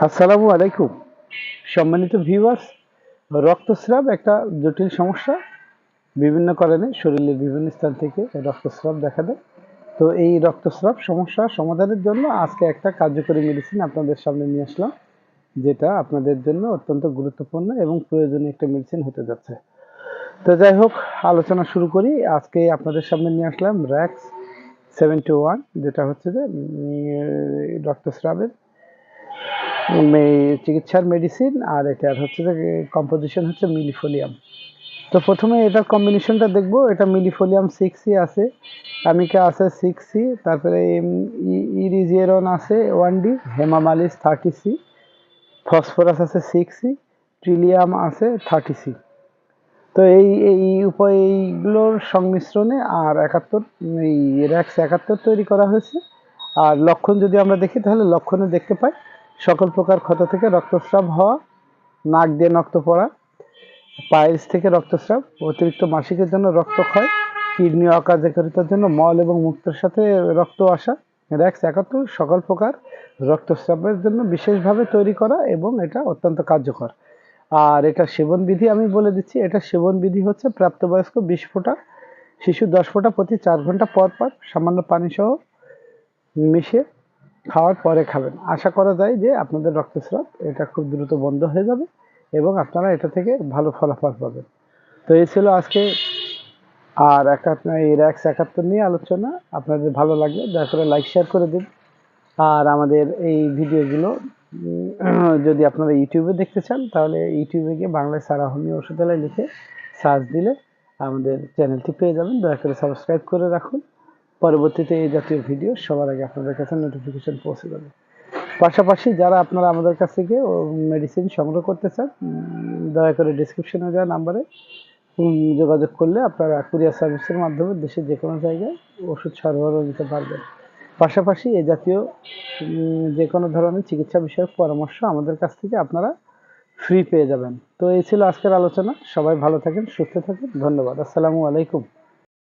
আসসালামু আলাইকুম। সম্মানিত ভিউয়ার্স, রক্তস্রাব একটা জটিল সমস্যা। বিভিন্ন কারণে শরীরের বিভিন্ন স্থান থেকে রক্তস্রাব দেখা দেয়। তো এই রক্তস্রাব সমস্যা সমাধানের জন্য আজকে একটা কার্যকরী মেডিসিন আপনাদের সামনে নিয়ে আসলাম, যেটা আপনাদের জন্য অত্যন্ত গুরুত্বপূর্ণ এবং প্রয়োজনীয় একটা মেডিসিন হতে যাচ্ছে। তো যাই হোক, আলোচনা শুরু করি। আজকে আপনাদের সামনে নিয়ে আসলাম র্যাক্স 71, যেটা হচ্ছে যে রক্তস্রাবের চিকিৎসার মেডিসিন। আর এটার হচ্ছে যে কম্পোজিশন হচ্ছে মিলিফোলিয়াম। তো প্রথমে এটার কম্বিনেশনটা দেখবো। এটা মিলিফোলিয়াম 6C আছে, অ্যামিকা আছে 6C, তারপরে ইরিজিয়েরন আছে 1D, হেমামালিস 30C, ফসফরাস আছে 6C, ট্রিলিয়াম আছে 30C। তো এইগুলোর সংমিশ্রণে আর 71 এই র্যাক্স 71 তৈরি করা হয়েছে। আর লক্ষণ যদি আমরা দেখি তাহলে লক্ষণে দেখতে পাই সকল প্রকার ক্ষত থেকে রক্তস্রাব হওয়া, নাক দিয়ে রক্ত পড়া, পাইলস থেকে রক্তস্রাব, অতিরিক্ত মাসিকের জন্য রক্তক্ষয়, কিডনি অকার্যকারিতার জন্য মল এবং মূত্রের সাথে রক্ত আসা। র্যাক্স 71 সকল প্রকার রক্তস্রাবের জন্য বিশেষভাবে তৈরি করা এবং এটা অত্যন্ত কার্যকর। আর এটা সেবন বিধি আমি বলে দিচ্ছি। এটা সেবন বিধি হচ্ছে প্রাপ্তবয়স্ক 20 ফোঁটা, শিশু 10 ফোঁটা প্রতি 4 ঘন্টা পর পর সামান্য পানি সহ মিশিয়ে খাওয়ার পরে খাবেন। আশা করা যায় যে আপনাদের রক্তস্রাব এটা খুব দ্রুত বন্ধ হয়ে যাবে এবং আপনারা এটা থেকে ভালো ফলাফল পাবেন। তো এই ছিল আজকে আর এই র্যাক্স 71 নিয়ে আলোচনা। আপনাদের ভালো লাগলে দয়া করে লাইক শেয়ার করে দিন। আর আমাদের এই ভিডিওগুলো যদি আপনারা ইউটিউবে দেখতে চান তাহলে ইউটিউবে গিয়ে বাংলায় সারা হোমিও ওষুধালয় লিখে সার্চ দিলে আমাদের চ্যানেলটি পেয়ে যাবেন। দয়া করে সাবস্ক্রাইব করে রাখুন। পরবর্তীতে এই জাতীয় ভিডিও সবার আগে আপনাদের কাছে নোটিফিকেশন পৌঁছে যাবে। পাশাপাশি যারা আপনারা আমাদের কাছ থেকে মেডিসিন সংগ্রহ করতে চান, দয়া করে ডিসক্রিপশনে দেওয়া নাম্বারে যোগাযোগ করলে আপনারা কুরিয়ার সার্ভিসের মাধ্যমে দেশের যে কোনো জায়গায় ওষুধ সরবরাহ দিতে পারবেন। পাশাপাশি এ জাতীয় যে কোনো ধরনের চিকিৎসা বিষয়ক পরামর্শ আমাদের কাছ থেকে আপনারা ফ্রি পেয়ে যাবেন। তো এই ছিল আজকের আলোচনা। সবাই ভালো থাকেন, সুস্থ থাকেন। ধন্যবাদ। আসসালামু আলাইকুম।